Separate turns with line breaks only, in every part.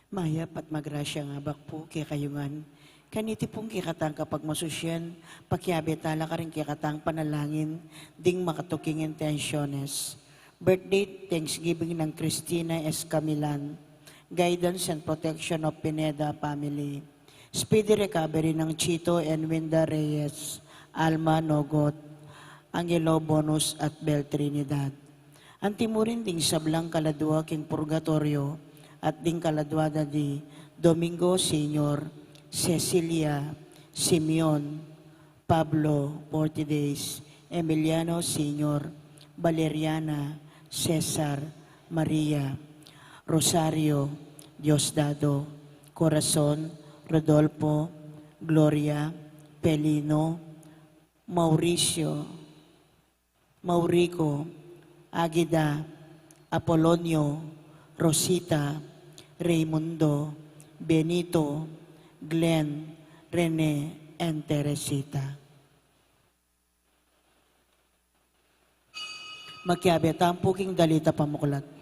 Mayap at magrasya nga bakpo kay kayungan. Kaniti pong kikatang kapag masusyan, pakiabetala ka rin kikatang panalangin, ding makatuking intensyones. Birthday Thanksgiving ng Cristina S. Camilan. Guidance and Protection of Pineda Family. Speedy recovery ng Chito and Winda Reyes, Alma Nogot, Angelo Bonus at Bel Trinidad. Antimurin ding sablang kaladwa king purgatorio at ding kaladwada di Domingo Senior, Cecilia, Simeon, Pablo, 40 Days, Emiliano Senior, Valeriana, Cesar, Maria, Rosario, Diosdado, Corazon, Rodolfo, Gloria, Pelino, Mauricio, Maurico, Agida, Apolonio, Rosita, Raimundo, Benito, Glenn, Rene, and Teresita. Magkiabeta ang puking dalita pamuklat.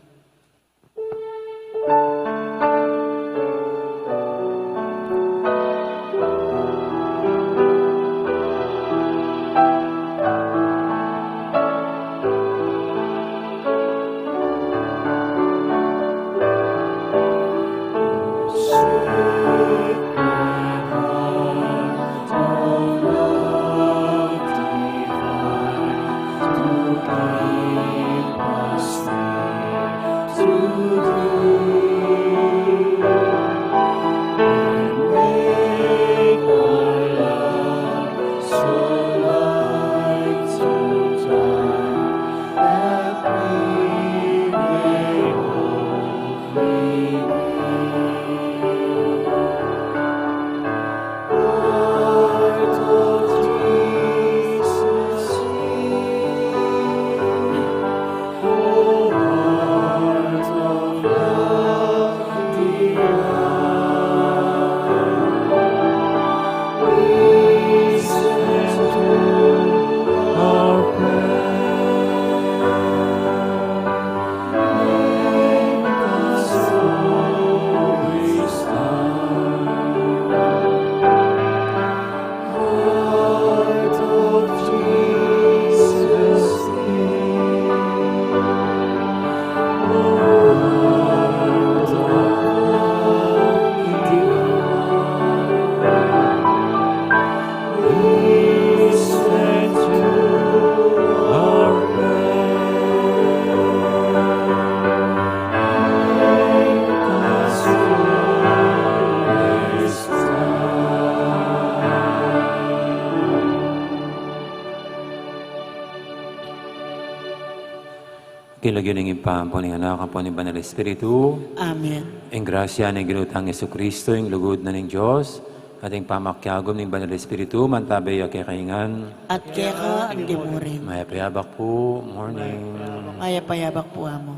Kilagyan ng impampo ng anak po ni Banal Espiritu.
Amen.
Ang grasya ng ginutang Yesu Kristo, ang lugod na ng Diyos, at ang pamakyagom ng Banal Espiritu, mantabay kay kaingan.
At kaya ka ang dimurin.
Maya payabak po, morning.
Maya payabak po amo.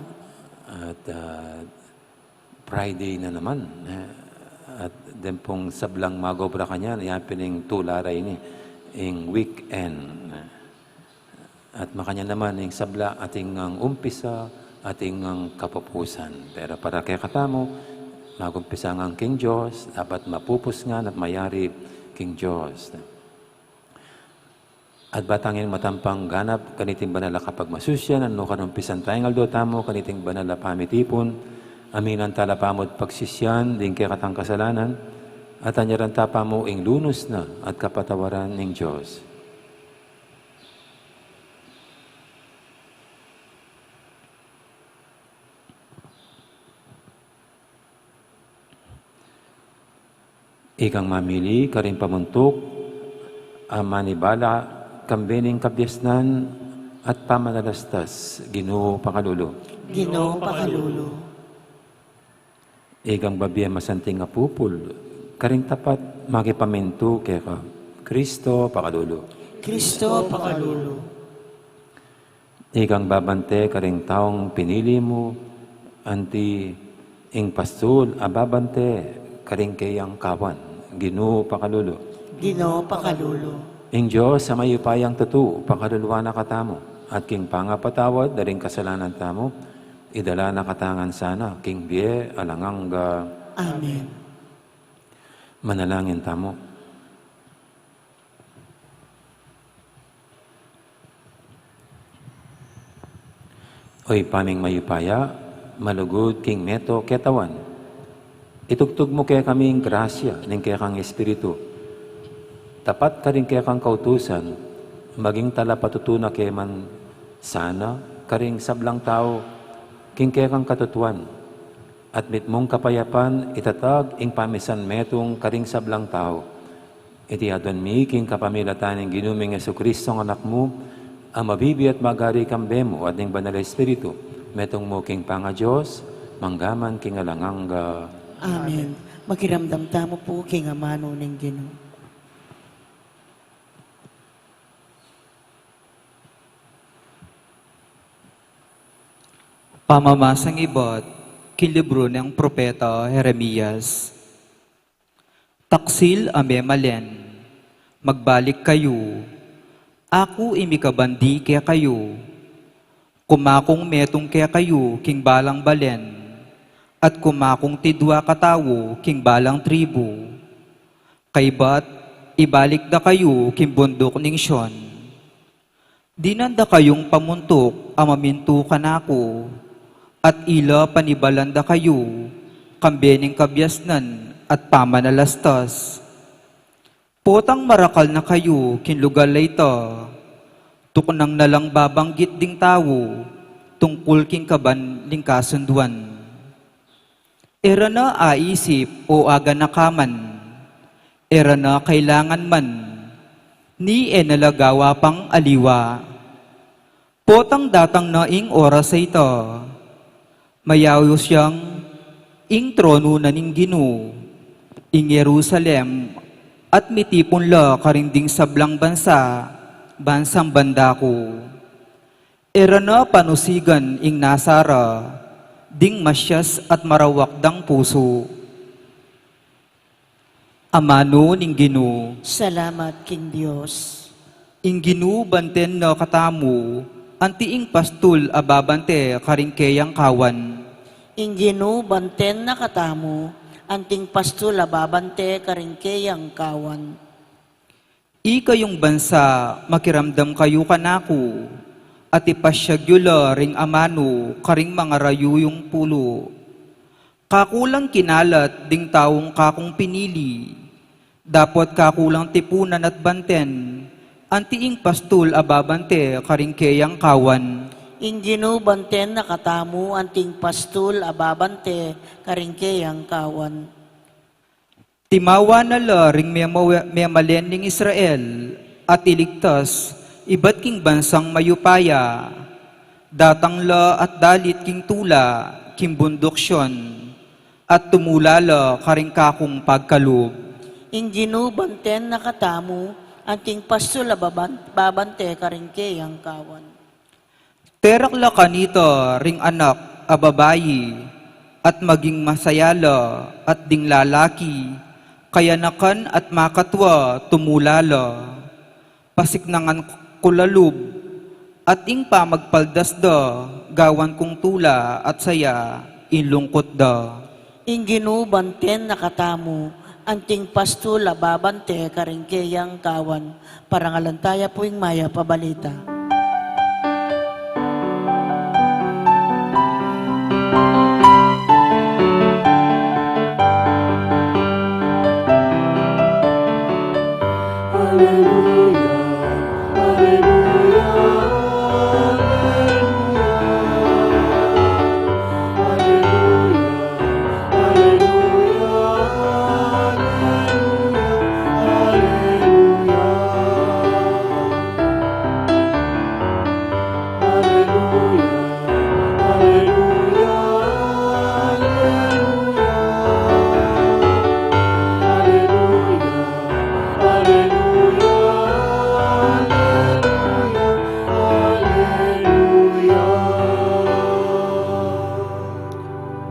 At Friday na naman. At din pong sablang magobra kanya, yan pining tularay ni, ang weekend. At makanya naman ang sabla ating ang umpisa, ating ang kapupusan. Pero para kay katamo, magumpisa ang King Diyos, dapat mapupus nga at mayari King Diyos. At batangin matampang ganap, kaniting banala kapag masusyan, ano kanumpisan tayong aldo tamo, kaniting banala pamitipon, aminan talapamod pagsisyan, din kay katang kasalanan, at anyaran tapamo ing lunos na at kapatawaran ng Diyos. Ikang mamili, karing pamuntok, manibala, kambening kabyasnan, at pamanalastas, Ginoo Pakalulo.
Ginoo Pakalulo.
Ikang babiya masanting apupul, karing tapat, magipaminto kay ka, Kristo Pakalulo.
Kristo Pakalulo.
Ikang babante, karing taong pinili mo, anti ing pastul, ababante, karing kayang kawan, Ginoo Pakalulo.
Ginoo Pakalulo.
Ing Diyos sa mayupayang tatu, pakaluluwa na katamo, at king pangapatawad, daring kasalanan tamo, idala na katangan sana, king biye, alangang
Amen.
Manalangin tamo. Oy paming mayupaya, malugod king meto ketawan. Itugtog mo kaya kaming grasya, ning kaya kang espiritu. Tapat ka rin kaya kang kautusan, maging tala patutuna kaya man sana, karing sablang tao, king kaya kang katutuan. At mit mong kapayapan, itatag ing pamisan metong karing sablang tao. Iti adon mi king kapamilatan ng ginuming Jesucristo ng anak mo, ang mabibi at magari kambemo at ng banal espiritu, metong mo king panga Diyos, manggaman king alanganga.
Amen. Magiramdam tamo po king amano ng Ginoo.
Pamamasang ibot, kilibro ng propeta Jeremias. Taksil ame malen, magbalik kayo, ako imikabandi kaya kayo, kumakong metong kaya kayo, king balang balen, at kumakong tidwa katawo, king balang tribo. Kaybat, ibalik da kayo, king bundok ning Sion. Dinanda kayong pamuntok, amaminto kanako, at ila panibalanda kayo, kambening kabyasnan at pamanalastas. Potang marakal na kayo, kinlugal ito, tuknang nalang babanggit ding tao, tungkol king kaban ning kasunduan. Era na aisip o aga na kaman, era na kailangan man, ni enalagawa pang aliwa. Potang datang na ing oras sa ito, mayaw siyang ing trono na ning Ginoo, ing Jerusalem, at mitipon la karinding sablang bansa, bansang banda ko. Era na panusigan ing Nasara, ding masyas at marawakdang puso. Amano ning Ginoo,
Salamat king Diyos.
ing Ginoo banten na katamu, antiing pastul ababante karingkeyang kawan.
Ing Ginoo banten na katamo, anting pastula babante karingkeyang kawan.
Ikayong bansa, makiramdam kayo kanako, at ipasyagyo ring amano, karing mga rayuyong pulo. Kakulang kinalat, ding taong kakong pinili, dapat kakulang tipunan at banten, antiing pastul ababante, karingkeyang kawan.
Ing Ginoo banten na katamo, anting pastul ababante karingkeyang kawan.
Timawa na la ring memalen ning Israel, at iligtas, iba't king bansang mayupaya, datang la at dalit king tula, king bundok Sion, at tumulala karing kakong pagkaloob.
Ing Ginoo banten na katamo, anting pastul ababante karingkeyang kawan.
Terak la kanito ring anak a babayi, at maging masayala at ding lalaki, kaya nakan at makatwa tumulala. Pasiknangan kulalub, at ing pamagpaldas da, gawan kong tula at saya, inlungkot da.
Ing Ginoo banten na katamo, anting pastul ababante karingkeyang kawan. Parangalantaya po ing maya pabalita.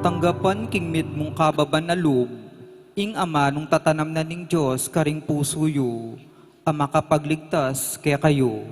Tanggapan king mit mong kababan na loob, ing ama nung tatanam na ning Diyos karing puso yu, ang makapagligtas kaya kayo.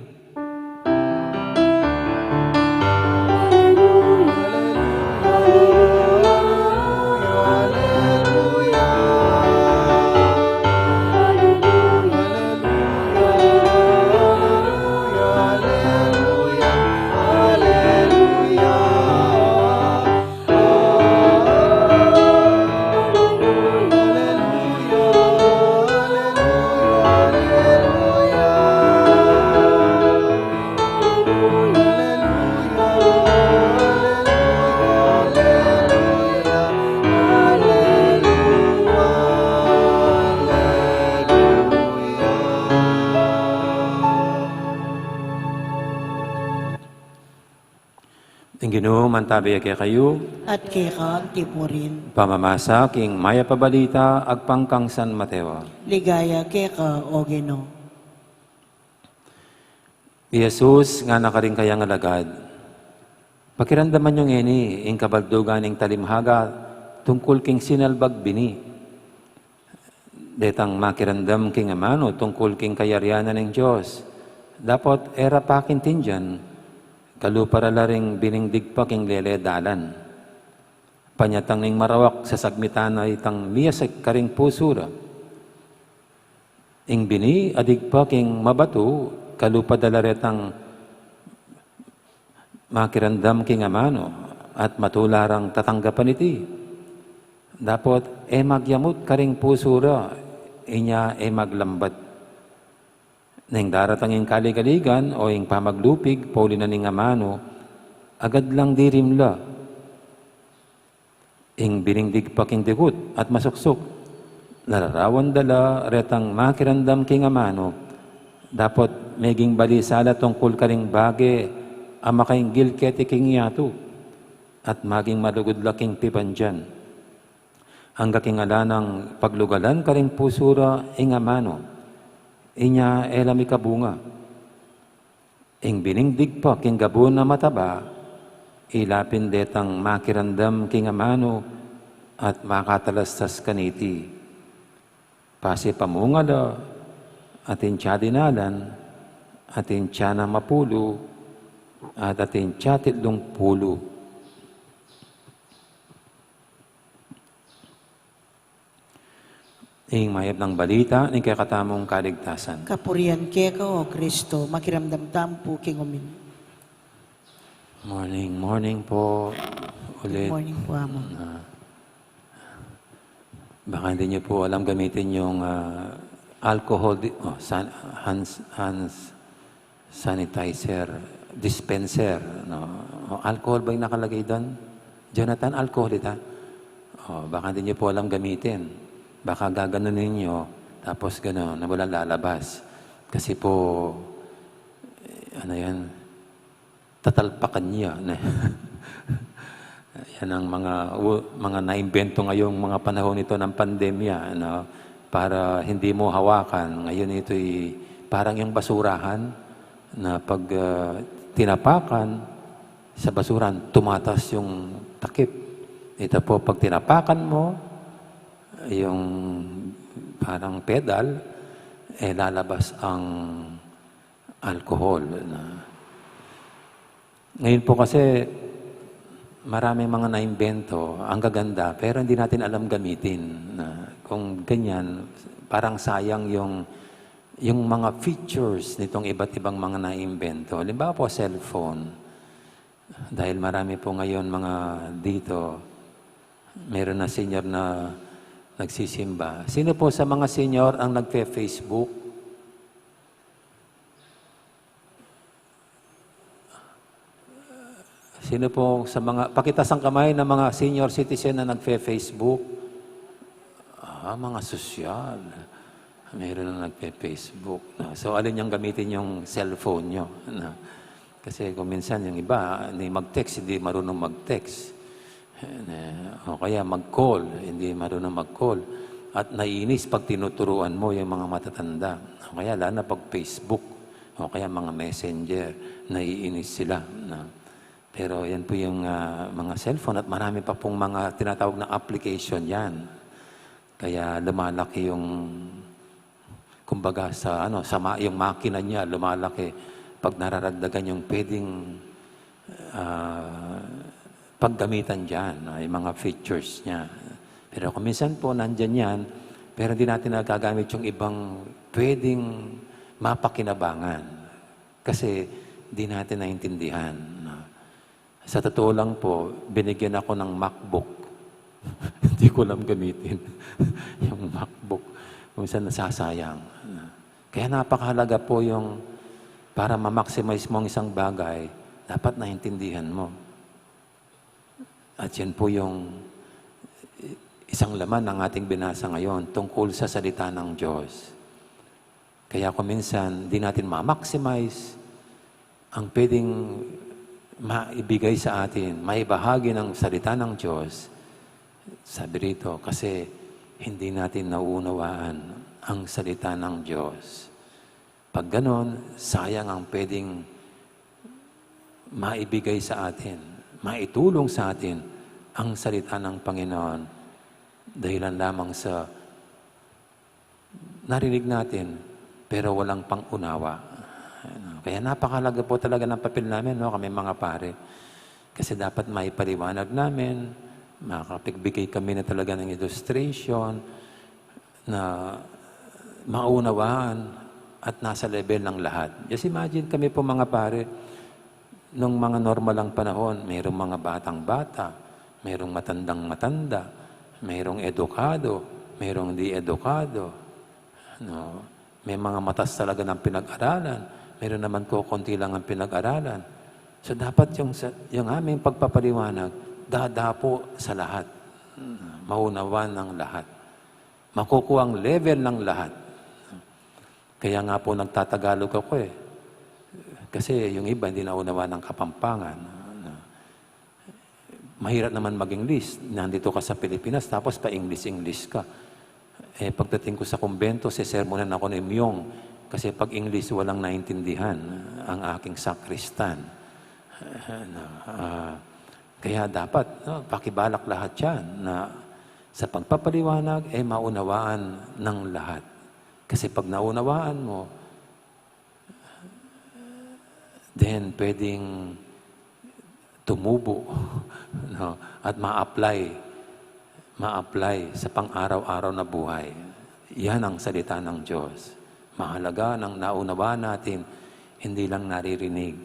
Ang Ginoo mantabi kay kayo,
at kay kaanti mo rin.
pamamasa king maya pabalita agpangkang San Mateo.
Ligaya kay ka, o Ginoo.
Jesus nga nakaring kayang alagad. Pakiramdaman yung ini, ing kabaldugan ing talimhaga, tungkol king sinalbag bini. Detang makirandam king amano, tungkol king kayaryanan ng Diyos. Dapat era pakin tinjan, kaluparala ring biningdig pa king lele dalan. Panyatang ning marawak sa sagmitan ay tang miyasek karing pusura. Ing bini, adig pa king mabato, kalupadalaretang makirandam king amano at matularang tatanggapan iti. Dapat magyamot karing pusura, inya maglambat. Nang daratang ing kaligaligan o ing pamaglupig, pauli na ning amano, agad lang dirimla. Ing biningdig pa king digut at masuksok. Nararawan dala retang makirandam king amano, dapat meging balisala tungkol karing bage ama kayong gilketi king yato at maging malugod laking pipanjan. Hangga king alanang paglugalan karing pusura ing amano, inya elami kabunga. Ing biningdig pa king gabon na mataba, ilapin detang makirandam king amano at makatalastas kaniti. Pasi pamungala, atin siya dinalan, atin siya na mapulo, at atin siya titlong pulo. Ing mayab ng balita, ni kakatamong kaligtasan.
Kapurian kay ka, o Kristo, makiramdam tampo king umin.
Morning po.
Good
Ulit.
morning po, amo.
Baka hindi niyo po alam gamitin yung alcohol, hand sanitizer, dispenser. No? Alcohol ba yung nakalagay doon? Jonathan, alcohol ita? Baka hindi niyo po alam gamitin. Baka gaganunin niyo, tapos gano'n, na walang lalabas. Kasi po, tatalpakan niya. Yan ang mga naimbento ngayong mga panahon ito ng pandemya, para hindi mo hawakan. Ngayon ito'y parang yung basurahan na pag tinapakan sa basuran, tumatas yung takip. Ito po, pag tinapakan mo, yung parang pedal, lalabas ang alcohol. Ngayon po kasi, maraming mga naimbento, ang gaganda, pero hindi natin alam gamitin. Kung ganyan, parang sayang yung mga features nitong iba't ibang mga naimbento. Halimbawa po, cellphone. Dahil marami po ngayon mga dito, meron na senior na nagsisimba. Sino po sa mga senior ang nagpe-Facebook? Sino po sa mga, pakitas ang kamay ng mga senior citizen na nagfe-Facebook? Mga sosyal. Mayroon na nagpe-Facebook. So, alin yung gamitin yung cellphone nyo? Kasi kung minsan yung iba, hindi mag-text, hindi marunong mag-text. O kaya mag-call, hindi marunong mag-call. At naiinis pag tinuturuan mo yung mga matatanda. O kaya lalo na pag Facebook. O kaya mga messenger, naiinis sila. Pero yan po yung mga cellphone at marami pa pong mga tinatawag na application yan. Kaya lumalaki yung, kumbaga yung makina niya, lumalaki pag nararagdagan yung pwedeng paggamitan dyan, yung mga features niya. Pero kung minsan po nandyan yan, pero hindi natin nagagamit yung ibang pwedeng mapakinabangan. Kasi hindi natin naintindihan. Sa totoo lang po, binigyan ako ng MacBook. Hindi ko alam gamitin yung MacBook. Kung saan nasasayang. Kaya napakahalaga po yung para ma-maximize mo ang isang bagay, dapat naintindihan mo. At yan po yung isang laman ng ating binasa ngayon tungkol sa salita ng Diyos. Kaya kung minsan, di natin ma-maximize ang pwedeng maibigay sa atin, maibahagi ng salita ng Diyos. Sabi rito, kasi hindi natin nauunawaan ang salita ng Diyos. Pag ganon, sayang ang pwedeng maibigay sa atin, maitulong sa atin ang salita ng Panginoon dahilan lamang sa narinig natin pero walang pangunawa. Kaya napakalaga po talaga ng papel namin, no, kami mga pare. Kasi dapat maipaliwanag namin, makapigbigay kami na talaga ng illustration na maunawaan at nasa level ng lahat. Just imagine kami po mga pare, nung mga normal lang panahon, mayroong mga batang-bata, mayroong matandang-matanda, mayroong edukado, mayroong di edukado. No? May mga matas talaga ng pinag-aralan, mayroon naman ko konti lang ang pinag-aralan. So dapat yung aming pagpapaliwanag, dadapo sa lahat. Maunawan ng lahat. Makukuha ang level ng lahat. Kaya nga po nagtatagalog ako eh. Kasi yung iba hindi naunawa ng Kapampangan. Mahirap naman mag-English. Nandito ka sa Pilipinas, tapos pa-English ka. Eh, pagdating ko sa kumbento, sermonan ako ni Myong. Kasi pag English, walang naintindihan ang aking sakristan. Kaya dapat, pakibalak lahat yan na sa pagpapaliwanag, maunawaan ng lahat. Kasi pag naunawaan mo, then pwedeng tumubo no? At ma-apply sa pang-araw-araw na buhay. Yan ang salita ng Diyos. Mahalaga ng naunawaan natin, hindi lang naririnig.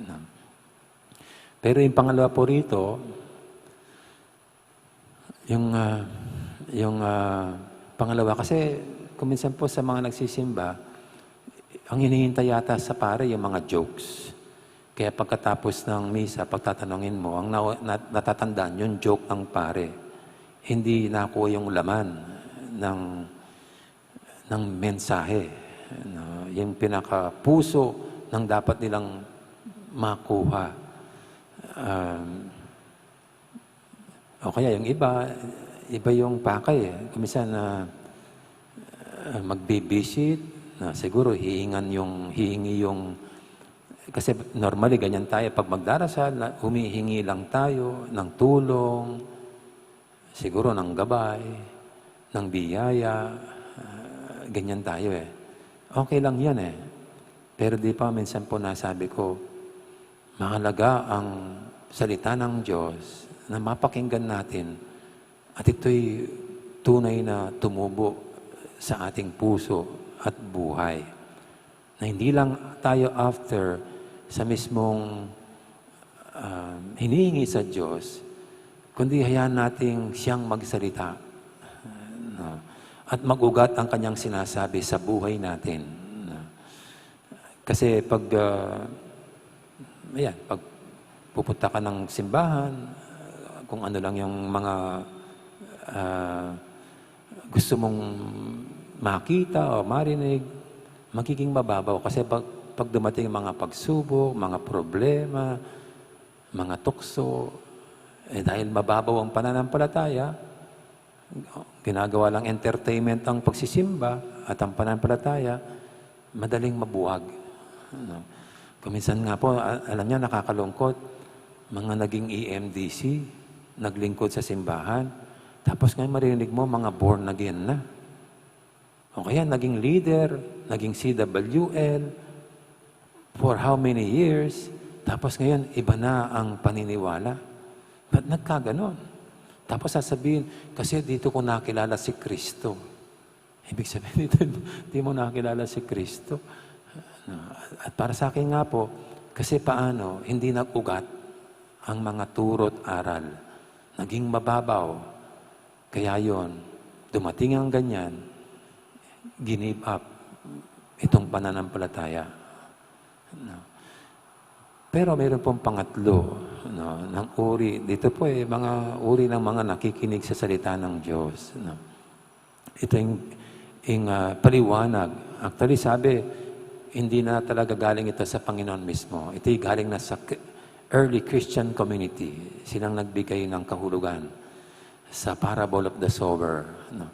No? Pero yung pangalawa po rito, yung pangalawa, kasi kuminsan po sa mga nagsisimba, ang hinihintay yata sa pare yung mga jokes. Kaya pagkatapos ng misa, pagtatanungin mo, ang natatandaan yung joke ng pare. Hindi nakuha yung laman ng mensahe. No? Yung pinakapuso ng dapat nilang makuha. O kaya yung iba yung pakay. Kuminsan na magbibisit, na siguro hihingi yung kasi normally ganyan tayo pag magdarasal, humihingi lang tayo ng tulong, siguro ng gabay, ng biyaya, ganyan tayo eh. Okay lang yan eh. Pero di pa minsan po nasabi ko, mahalaga ang salita ng Diyos na mapakinggan natin at ito'y tunay na tumubo sa ating puso at buhay. Na hindi lang tayo after sa mismong hinihingi sa Diyos, kundi hayaan nating siyang magsalita. At mag-ugat ang kanyang sinasabi sa buhay natin. Kasi pag pupunta ka ng simbahan, kung ano lang yung mga gusto mong makita o marinig, magiging mababaw. Kasi pag dumating mga pagsubok, mga problema, mga tukso, dahil mababaw ang pananampalataya, ginagawa lang entertainment ang pagsisimba at ang pananampalataya, madaling mabuwag. Kuminsan nga po, alam niya, nakakalungkot, mga naging EMDC, naglingkod sa simbahan, tapos ngayon marinig mo, mga born again na. O kaya naging leader, naging CWL, for how many years, tapos ngayon, iba na ang paniniwala. Ba't nagkaganon? Tapos sasabihin, kasi dito ko nakilala si Kristo. Ibig sabihin dito, di mo nakilala si Kristo. At para sa akin nga po, kasi paano, hindi nag-ugat ang mga turo't aral. Naging mababaw. Kaya yon, dumating ang ganyan, give up itong pananampalataya. Pero mayroon pong pangatlo ng uri. Dito po mga uri ng mga nakikinig sa salita ng Diyos. Ito yung paliwanag. Actually sabi, hindi na talaga galing ito sa Panginoon mismo. Ito yung galing na sa early Christian community. Silang nagbigay ng kahulugan sa parable of the sower. No?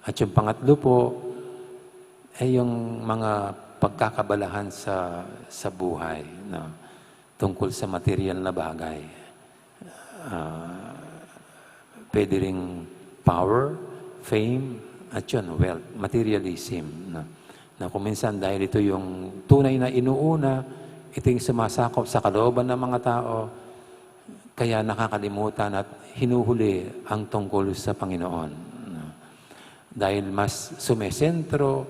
At yung pangatlo po, ay yung mga pagkakabalahan sa buhay, no? Tungkol sa material na bagay. Pwede ring power, fame, at yun, wealth, materialism. No? Na kung minsan dahil ito yung tunay na inuuna, ito yung sumasakop sa kalooban ng mga tao, kaya nakakalimutan at hinuhuli ang tungkol sa Panginoon. No? Dahil mas sumesentro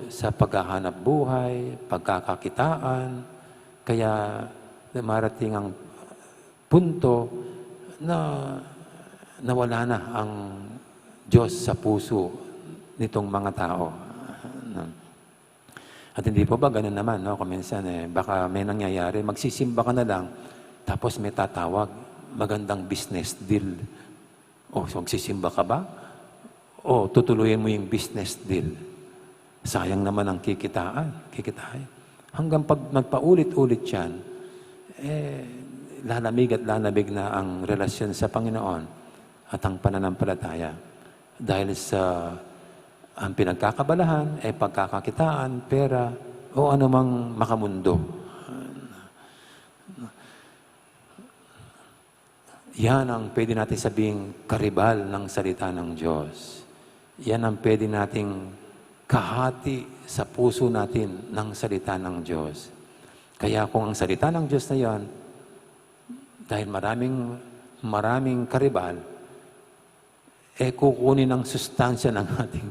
sa paghahanap buhay, pagkakakitaan, kaya marating ang punto na nawala na ang Diyos sa puso nitong mga tao. At hindi po ba ganun naman, no? Kung minsan, baka may nangyayari, magsisimba ka na lang, tapos may tatawag, magandang business deal. So magsisimba ka ba? Tutuloyin mo yung business deal. Sayang naman ang kikitain. Hanggang pag nagpaulit-ulit yan, lalamig at lalamig na ang relasyon sa Panginoon at ang pananampalataya. Dahil sa ang pinagkakabalahan ay pagkakakitaan, pera, o anumang makamundo. Yan ang pwede natin sabing karibal ng salita ng Diyos. Yan ang pwede nating kahati sa puso natin ng salita ng Diyos. Kaya kung ang salita ng Diyos na yan, dahil maraming karibal, kukunin ng sustansya ng ating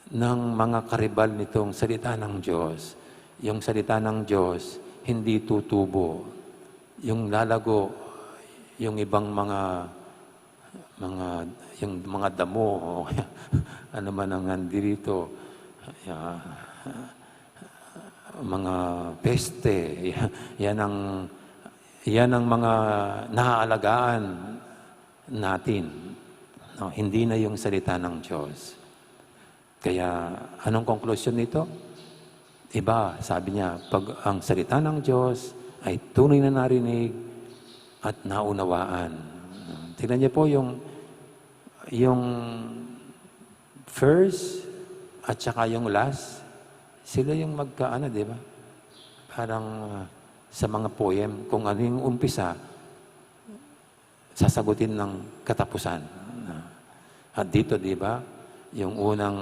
ng mga karibal nitong salita ng Diyos. Yung salita ng Diyos, hindi tutubo. Yung lalago, yung ibang yung mga damo, o ano man ang nandito, mga peste, yan ang mga naaalagaan natin. No, hindi na yung salita ng Diyos. Kaya, anong konklusyon nito? Iba, sabi niya, pag ang salita ng Diyos ay tunay na narinig at naunawaan. Tingnan niyo po yung first at saka yung last, sila yung magkaano, di ba? Parang sa mga poem, kung ano yung umpisa, sasagutin ng katapusan. At dito, di ba, yung unang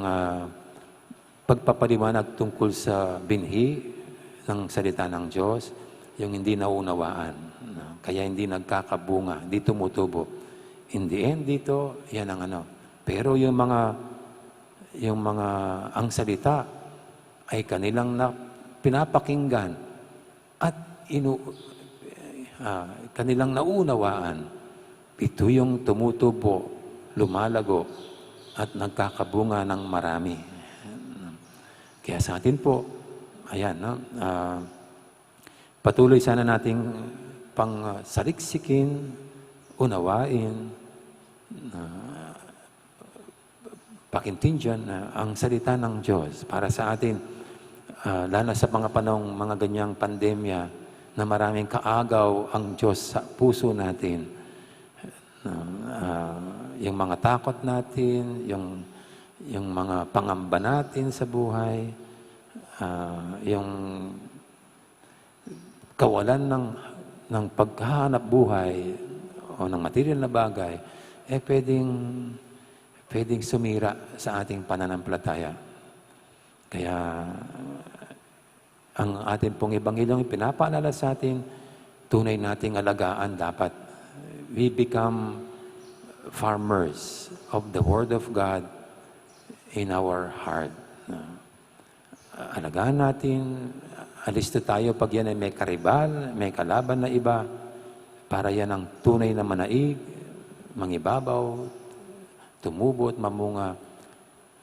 pagpapaliwanag tungkol sa binhi ng salita ng Diyos, yung hindi naunawaan. Kaya hindi nagkakabunga, hindi tumutubo. In the end dito, yan ang ano. Pero yung mga ang salita ay kanilang pinapakinggan at kanilang naunawaan. Ito yung tumutubo, lumalago, at nagkakabunga ng marami. Kaya sa atin po, ayan, no? Patuloy sana nating saliksikin, unawain, pakintindihan ang salita ng Diyos para sa atin, lalo sa mga panahong mga ganyang pandemya na maraming kaagaw ang Diyos sa puso natin. Yung mga takot natin, yung mga pangamba natin sa buhay, yung kawalan ng paghahanap buhay o ng material na bagay, pwedeng sumira sa ating pananampalataya. Kaya ang ating pong Ebanghelyo pinapaalala sa atin, tunay nating alagaan dapat. We become farmers of the Word of God in our heart. Alagaan natin, alisto tayo pag yan ay may karibal, may kalaban na iba, para yan ang tunay na manaig, mangibabaw, tumubo at mamunga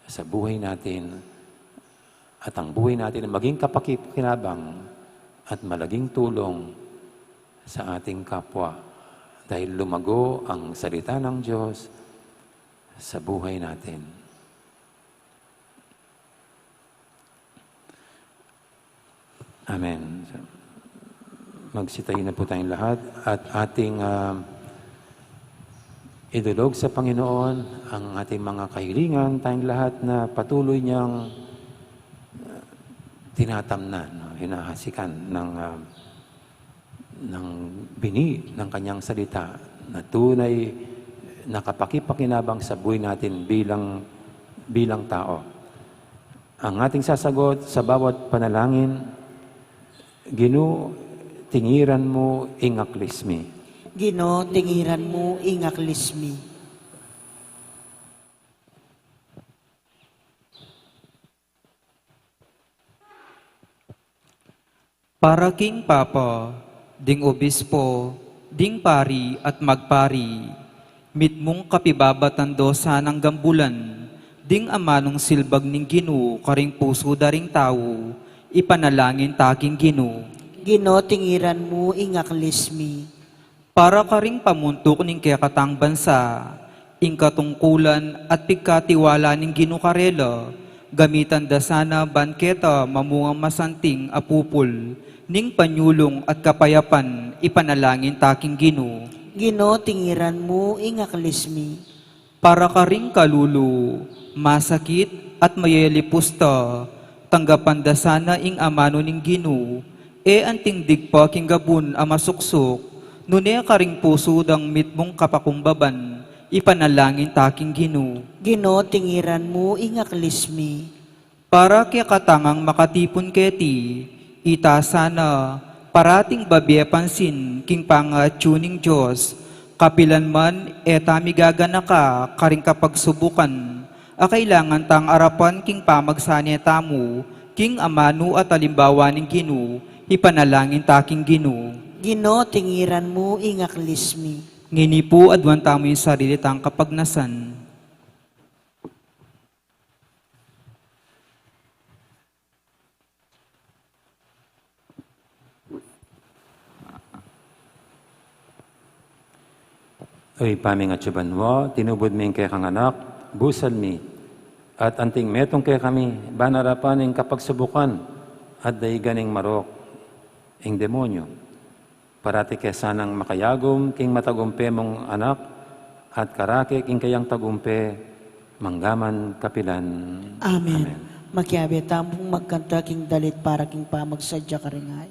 sa buhay natin, at ang buhay natin ay maging kapakipakinabang at malaging tulong sa ating kapwa dahil lumago ang salita ng Diyos sa buhay natin. Amen. Magsitayin na po tayong lahat at ating idulog sa Panginoon ang ating mga kahilingan, tayong lahat na patuloy niyang tinatamnan, no? Hinahasikan ng bini ng kanyang salita na tunay nakapakipakinabang sa buhay natin bilang tao. Ang ating sasagot sa bawat panalangin, Ginoo, tingiran mo ingaklismi.
Ginoo, tingiran mo ingaklismi.
Para king Papa, ding obispo, ding pari at magpari, mitmong kapibabatan dosa ng gambulan, ding amanong silbag ning Ginoo, karing puso daring tao, ipanalangin taking Ginoo.
Ginoo, tingiran mo ingaklismi.
Para karing pamuntok ning kayakatang bansa, ing katungkulan at pigkatiwala ning Ginoo karela, gamitan da sana banketa mamungang masanting apupol, ning panyulong at kapayapan, ipanalangin taking Ginoo.
Ginoo, tingiran mo ingaklismi.
Para karing kalulu, masakit at mayelipusta, tanggapan da sana ing amano ning Ginoo, anting digpa king gabun a masuksok, nune karing puso dang mitmong kapakumbaban, ipanalangin taking Ginoo.
Ginoo, tingiran mo ingaklismi.
Para kaya katangang makatipon keti, ita sana parating babye pansin king pangatsuning Diyos, kapilan man tamigagana ka karing kapagsubukan, kailangan tang arapan king pamagsaneta mo, king amano at alimbawa ning Ginoo, ipanalangin taking Ginoo.
Ginoo, tingiran mo ingaklismi.
Ngini po adwan tamo yung sarili tang kapagnasan.
Oy, paming at subanwa, tinubod mi kay kang anak, busal mi, at anting metong kay kami, banarapan ng kapagsubukan, at daiganing marok, ing demonyo. Parati kay sanang makayagom, king matagumpe mong anak, at karake king kayang tagumpe, manggaman kapilan.
Amen. Makiabe tamong magkanta king dalit para king pamagsadya karingay.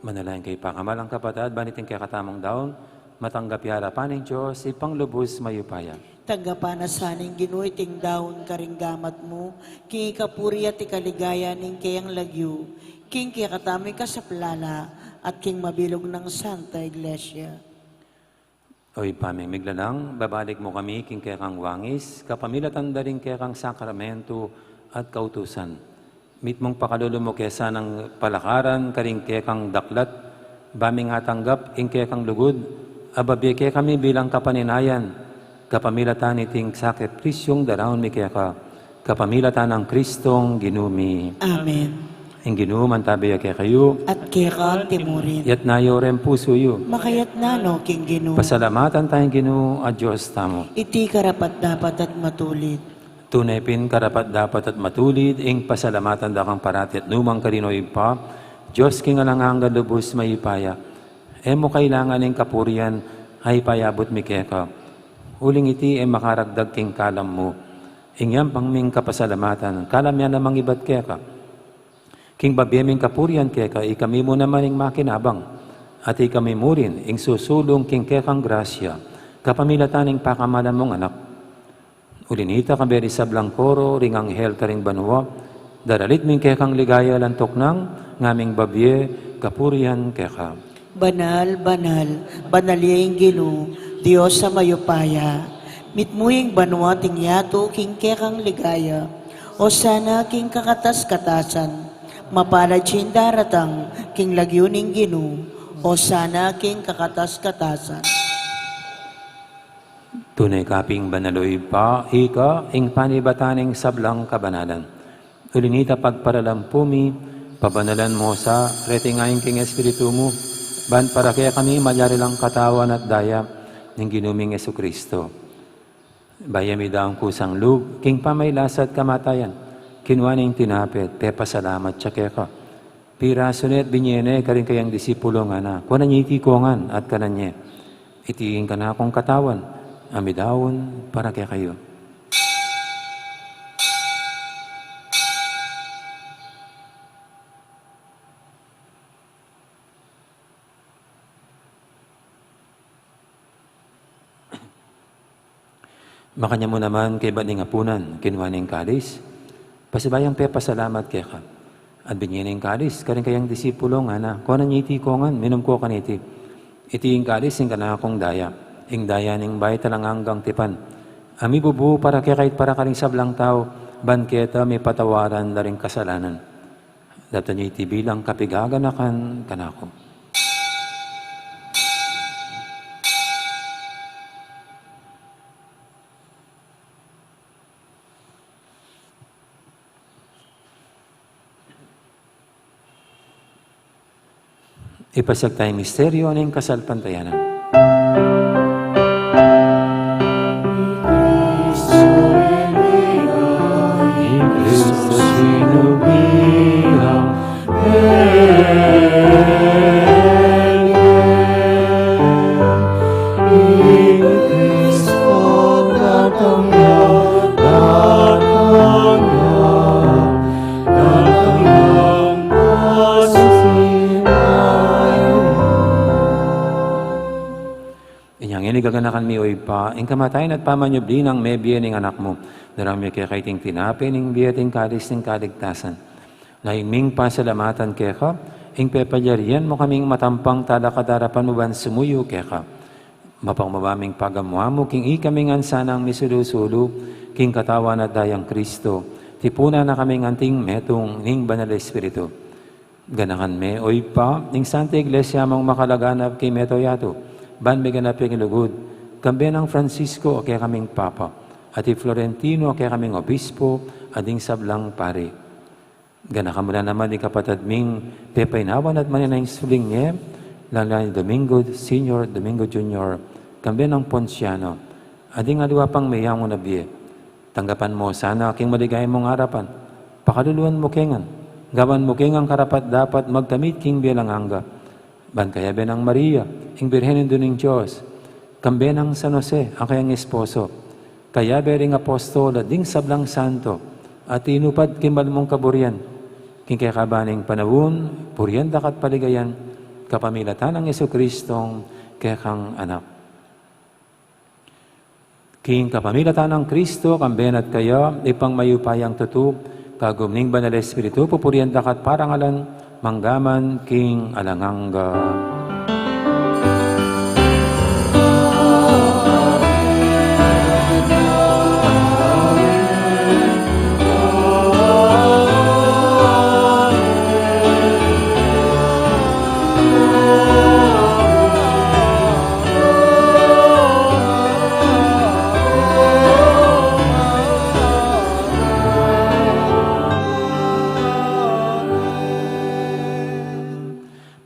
Manalayan kay pakamalang kapatid, banitin kay katamang daon, matanggap yara paning Diyos, ipanglubos mayupaya.
Tagapana saning Ginoo iting daon karing gamat mo, king ikapuri at ikaligaya ning kayang lagyo, king kiyakatami ka sa plala, at king mabilog ng Santa Iglesia.
Oy, paming miglanang, babalik mo kami king kay kang wangis, kapamilatan da rin kay kang sakramento at kautusan. Mit mong pakalolo mo kesa ng palakaran, karing kay kang daklat, baming atanggap ingke kang lugod, ababike kami bilang kapaninayan, kapamilatan iting sakripisyong darawon mi kaya ka, kapamilatan ng Kristong ginumi.
Amen.
Ang ginuman tabi kaya kayo,
At kaya ka timurin.
yat nayo rin puso yu.
Makayat na no, King Ginu.
Pasalamatan tayong Ginoo at Diyos tamo.
Iti karapat dapat at matulit.
Tunay pin karapat dapat at matulid, ing pasalamatan da kang parati at numang karinoy pa, Diyos king alanganga lubos mayipaya. Emo kailangan ng kapurian, ay payabot mi keka. Uling iti ay makaragdag king kalam mo. Ingyam pangming kapasalamatan, kalam yan namang ibat keka. King babiyaming kapurian keka, ikami mo naman ing makinabang. At ikami mo rin, ing susulong king kekang grasya, kapamilatan ing pakamalan mong anak. Ulinita kaberi sa blangkoro, ring anghel ka ring banwa, daralit ming kekang ligaya lantok ng ngaming babye, kapurian keka.
Banal, banal, banaliyeng Ginu, Diyos sa mayupaya. Mitmuying banwa ting yato, king kekang ligaya. O sana king kakatas-katasan, mapalad siyang daratang, king lagyuning Ginu. O sana king kakatas-katasan.
Tunay kaping banaloy pa, ika, ing panibataning sablang kabanalan. Ulinita pagparalampumi, pabanalan mo sa retingayin king Espiritu mo, ban para kaya kami malyari lang katawan at daya ng ginuming Jesucristo. Bayami daang kusang lug, king pamaylasat kamatayan, kinuaning tinapit, te pasalamat siya kaya ka. Pirasonet binyene, karing kayang disipulo nga na, kunan niya itikongan at kananye, itiin ka na akong katawan, amidawon para kaya kayo. Makanya mo naman kay baning apunan, kinuhaning kalis. Pasibayang pe pasalamat kaya ka. At binyaning kalis, karing kayang disipulo nga na, kunan niya itikongan, minum ko kaniti. Iti yung kalis, yung kanakong daya. Ing daya ning bay talang hanggang tipan. Ami bubu para kaya kahit para karing sablang tao, banketa may patawaran na rin kasalanan. Dato niya iti bilang kapigaganakan kanako. Ipasag tayong misteryo ng kasalpantayanan. Gaganakan mi oy pa, ing kamatayan at pamanyubli ng may biye ning anak mo. Darami kaya kaiting tinapi ning biye ting kalis ning kaligtasan. Naiming pasalamatan kaya ka, ing pepalyarian mo kaming matampang talakadarapan mo ban sumuyo kaya ka. Mapangmamaming pagamuha mo, king ikaming ansanang misulusulo, king katawan at dayang Kristo. Tipuna na kaming anting metong ning banal Espiritu. Ganakan me oy pa, ning Santa Iglesia mong makalaganap kay meto yato. Ban may ganap yung ilugod. Kambi ng Francisco, kaya kaming Papa. At Florentino, kaya kaming Obispo, ading sablang pare. Ganaka mo na naman ni kapatid ming pepainawan at maninayang suling niya, lala ni Domingo Senior, Domingo Junior, kambi ng Ponciano. Ading aliwa pang mayang mo na biye. Tanggapan mo sana aking maligay mong harapan. Pakaluluan mo kengan. Gawan mo kengang karapat dapat magkamit king bilang angga. Ban kaya benang Maria, ing Birhenin duning Diyos, kambenang San Jose, ang kayang esposo, kaya bering apostol at ding sablang santo, at inupad kimbal mong kaburian, king kaya kabaning panawun, purian dakat paligayan, kapamilatan ng Jesucristong kaya kang anak. King kapamilatan ng Kristo, kamben at kaya, ipang mayupayang tutu, kagumning banal Espiritu, pupurian dakat parangalan, manggaman king alanganga.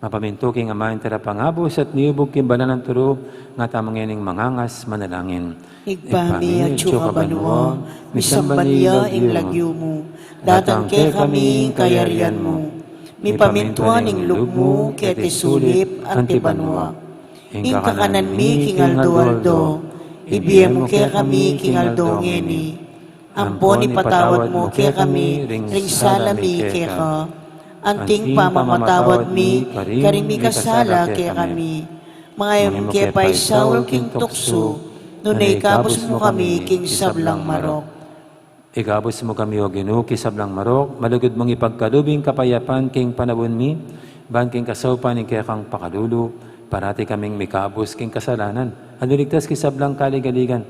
Mapaminto king amain tara pangabos at niubog king bananan turo nga tamang ining mangangas manalangin.
Igpami at tsuka banwa, misambaniya ing lagyo mo, datang ke kami kayarian mo. Mi pamintuan ing lugmo, ket isulip at tibanwa. Ing kakanan mi king aldo-aldo, ibiyem mo ke kami king aldo ngeni. Ampon ipatawad mo ke kami, ring salami ke ka. Anting pamamatawad mi, karing mi kasala ke kami. Mangayam ke paisaw king tukso, nunay kabos mo kami king sablang marok.
Ikabos mo kami o Ginoo kisablang marok, malugod mong ipagkalubing kapayapan king panabon mi, ban king kasawpan ing kaya kang pakalulu, parati kaming mikabos king kasalanan, anuligtas kisablang kaligaligan.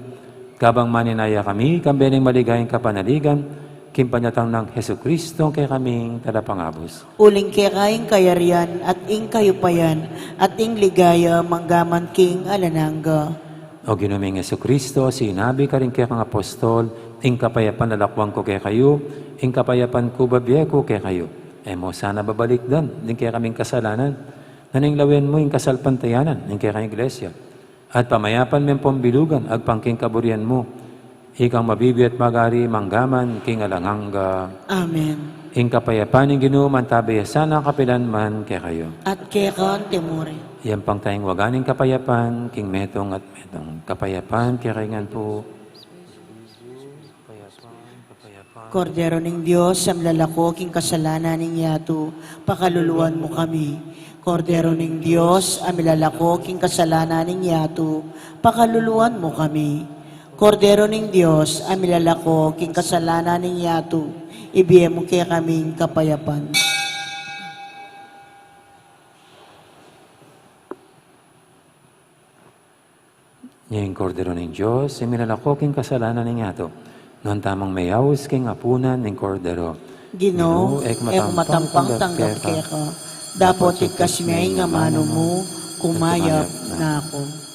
Kabang maninaya kami, kambening maligayang kapanaligan, kimpanyatang ng Heso Kristo kay kaming talapangabos.
Uling ke kaing kayarian at ing kayupayan at ing ligaya manggaman king alanangga.
O ginuming Heso Kristo, sinabi ka rin kay kang apostol, ing kapayapan nalakwang ko kay kayo, ing kapayapan ko babiya ko kay kayo. Mo sana babalik dan, ing kay kaming kasalanan, naning lawin mo ing kasalpantayanan, ing kay kang iglesia. At pamayapan men pambilugan, agpangking kaburian mo, ikang mabibi at magari manggaman king alanganga.
Amen.
Ing kapayapan ing Ginoo mantabay sana kapilan man kay kayo.
At ke kan temore.
Yan pang tayong waganing kapayapan, king metong at metong kapayapan, kaya kaingan po.
Kordero ning Diyos, samlalako king kasalanan ning yato, pakaluluan mo kami. Kordero ning Diyos, amilalako king kasalanan ning yato, pakaluluan mo kami. Kordero ning Diyos, amilalako king kasalanan ning yato, ibiyem mo kaya kaming kapayapan.
Ngayong kordero ng Diyos, iminalako king kasalanan ng yato. Noon tamang mayaws king apunan ng kordero.
Ginoo, ek matampang tanggap kaya ka. Dapat ikasmay nga mano mo, kumayap na ako.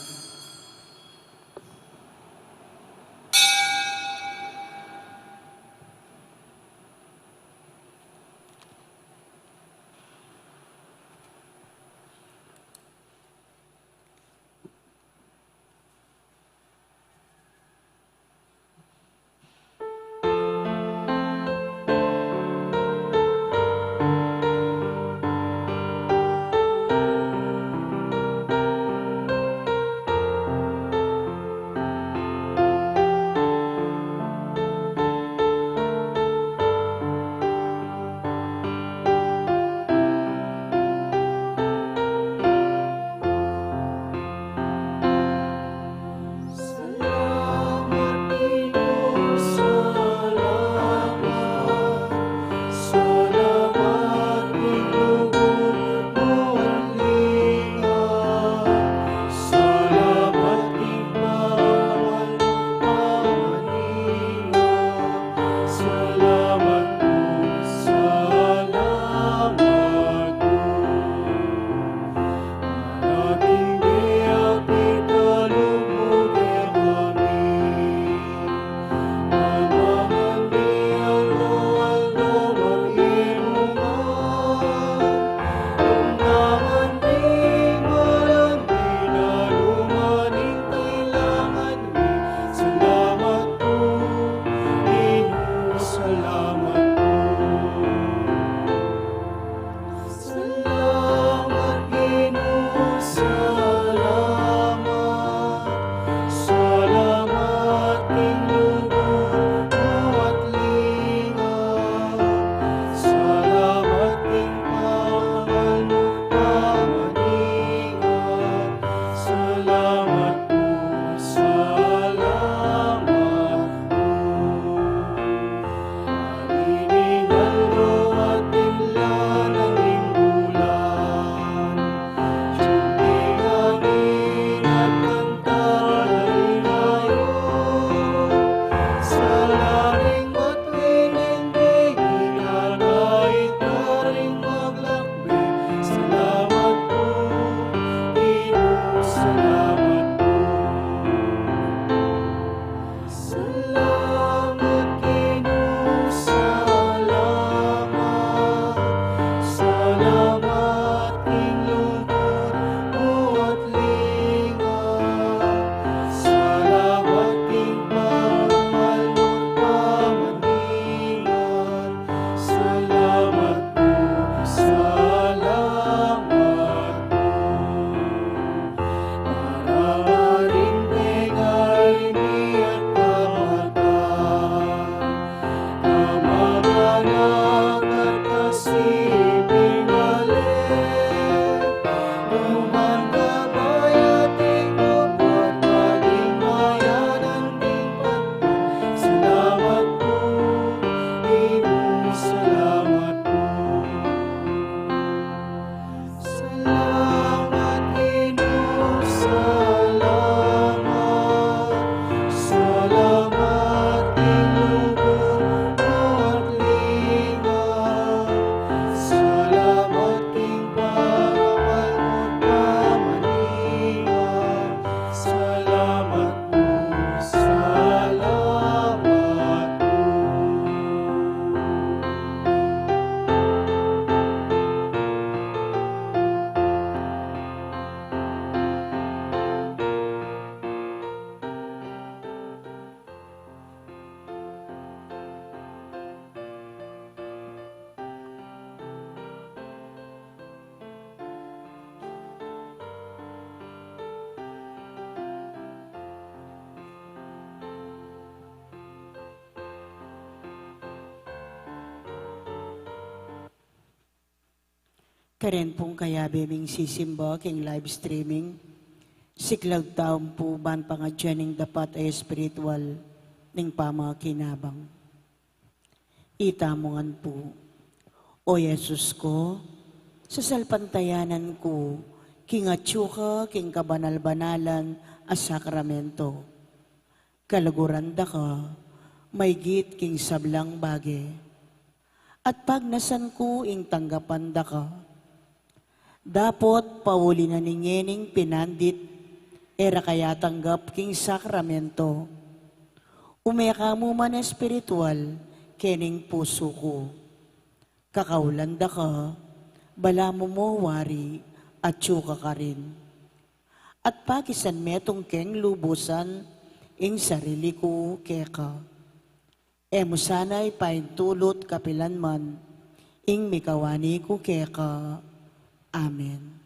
Karen pong kaya beming sisimba king live streaming. Siklag taong po ban pangadyaning dapat ay spiritual ning pamakinabang. Itamongan po, O Yesus ko, sa salpantayanan ko, king atsuka, king kabanal-banalan as sakramento. Kalaguranda ka, may git king sablang bage. At pag nasan ko, ing tanggapanda ka. Dapot pauli na ningening pinandit, era kaya tanggap king sakramento. Umeka mo man espiritual, kening puso ko. Kakaulanda ka, bala mo mo wari, at tsuka ka rin. At pakisan metong keng lubusan, ing sarili ko keka. Emo sana'y paintulot kapilan man, ing mikawani ko keka. Amen.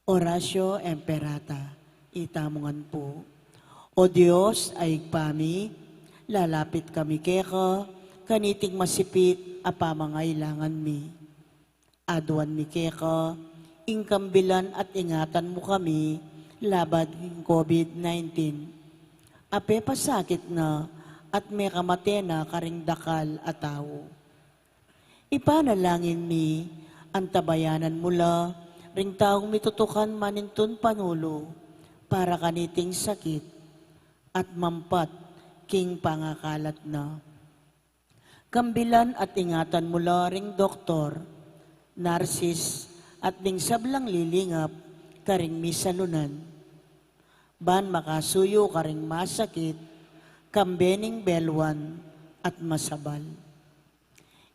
Orasyo Emperata, itamongan po. O Diyos, ay pami, lalapit kami keka, kaniting masipit, apamangailangan mi. Aduan mi keka, ingkambilan at ingatan mo kami, labad ng COVID-19. Ape pasakit na, at may kamate na karing dakal at tao. Ipanalangin mi, antabayanan mula, ring taong mitutukan manintun panulo, para kaniting sakit, at mampat king pangakalat na. Kambilan at ingatan mula ring doktor, narsis, at ding sablang lilingap, karing misalunan. Ban makasuyo karing masakit, kambening belwan, at masabal.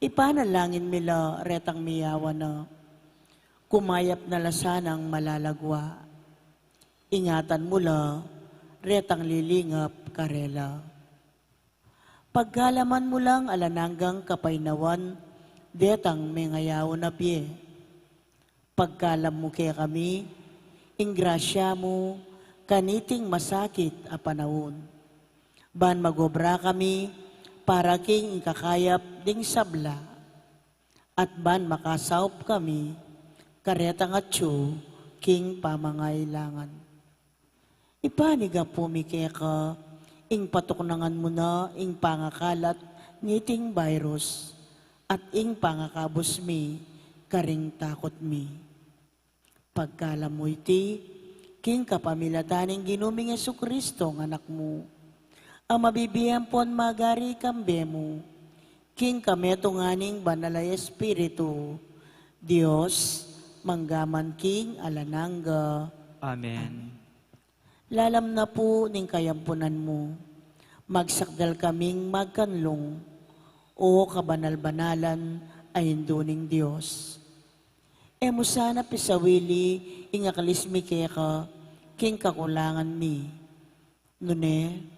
Ipanalangin mila retang miyawa na, kumayap na lasanang malalagwa. Ingatan mula, retang lilingap karela. Pagkalaman mo lang alananggang kapainawan, detang mengayaw na pie. Pagkalam mo kaya kami, ingrasya mo, kaniting masakit a panahon. Ban magobra kami, para king ikakayap ding sabla, at ban makasaup kami, karetang atyo, king pamangailangan. Ipaniga po mi keka, ing patuknangan mo na, ing pangakalat, ngiting virus, at ing pangakabos mi, karing takot mi. Pagkalam mo iti, king kapamilataning ginuming Jesucristo ng anak mo, ang mabibiyan pon magari kambe mo, king kameto nganing banalay espiritu, Diyos, manggaman king alanangga.
Amen.
Lalam na po ning kayampunan mo, magsakdal kaming magkanlong, o kabanal-banalan ay hinduning Diyos. Emo sana pisawili, ingakalismi keka, king kakulangan mi. Nune,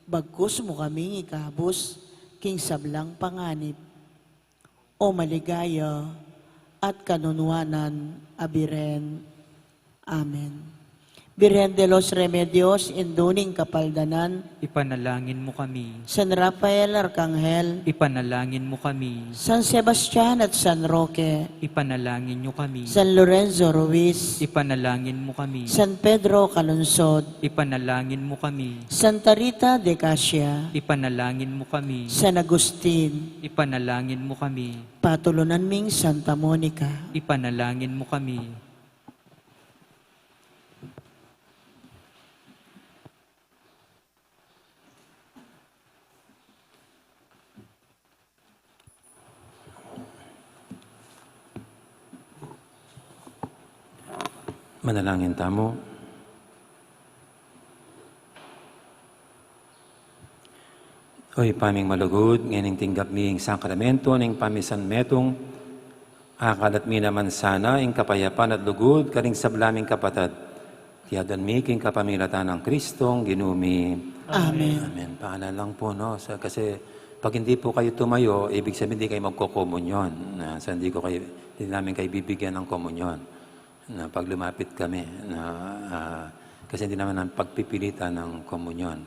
bagkus mo kaming ikabos, king sablang panganib. O maligaya, at kanunwanan, abiren. Amen. Birhen de los Remedios, induning kapaldanan,
Ipanalangin mo kami.
San Rafael Arcangel,
Ipanalangin mo kami.
San Sebastian at San Roque,
Ipanalangin nyo kami.
San Lorenzo Ruiz,
Ipanalangin mo kami.
San Pedro Calungsod,
Ipanalangin mo kami.
Santa Rita de Casia,
Ipanalangin mo kami.
San Agustin,
Ipanalangin mo kami.
Patulunan ming Santa Monica.
Ipanalangin mo kami.
Manalangin tamo. Oy, paming malugod, ngayon tinggap ming sakramento, ning pamisan metong, akalat mi naman sana, ing kapayapan at lugod, karing sablaming kapatad. Kaya doon mi, king kapamilatan ng Kristong, ginumi.
Amen.
Amen. Paalala lang po, no? Kasi pag hindi po kayo tumayo, ibig sabihin hindi kayo magkokomunyon. Hindi namin kayo bibigyan ng komunyon. Na pag lumapit kami, kasi hindi naman ang pagpipilitan ng komunyon.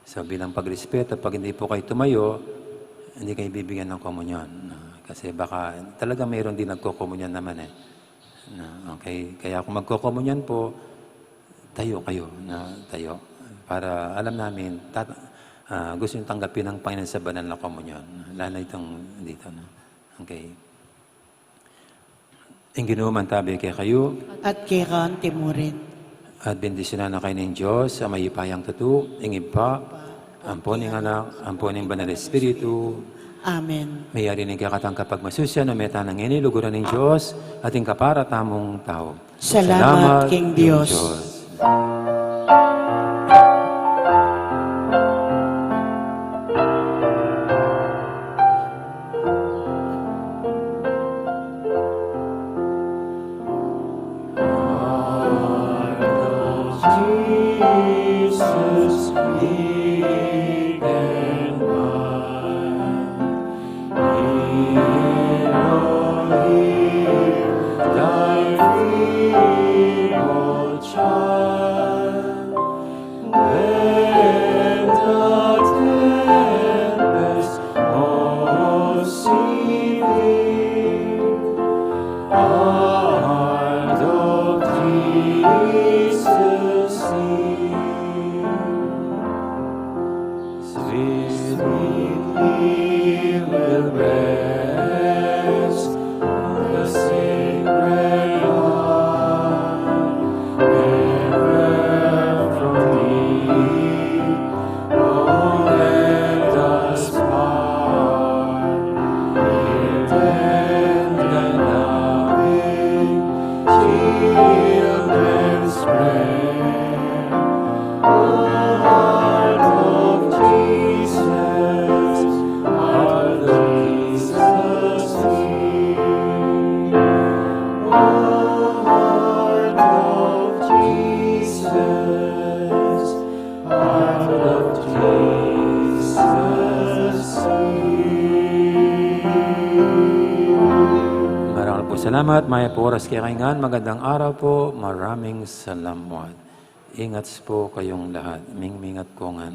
So bilang pagrespeto, pag hindi po kayo tumayo, hindi kayo bibigyan ng komunyon. Kasi baka talaga mayroon din nagkokomunyan naman eh. Okay, kaya kung magkokomunyan po, tayo kayo na tayo. Para alam namin, gusto yung tanggapin ng Panginoon sa banal na komunyon. Lalo na itong dito. No? Okay. Ingino man tabi kay kayo,
At kay Kaan Timurin.
at bendisyonan na kayo ng Diyos sa may ipayang tatu, ingib pa, ampon ng anak, ampon ng banal Espiritu,
Amen.
mayari ng kakatang kapag masusya na meta ng iniluguran ng Diyos, ating kaparatamong tao.
Salamat, King Diyos.
Jesus, big and thy feeble child, when the tempest most severe, heart of Jesus sing. Sweetly will rest on the sacred heart, never from thee, oh, let us part. Then the loving children's prayer, oh, heart of Jesus, heart of Jesus, sing. Oh, heart of Jesus, heart of Jesus, sing. Maraming po salamat. Maya po oras kaya kaingan. Magandang araw po. Maraming salamat. Ingat po kayong lahat. Ming-mingat ko nga.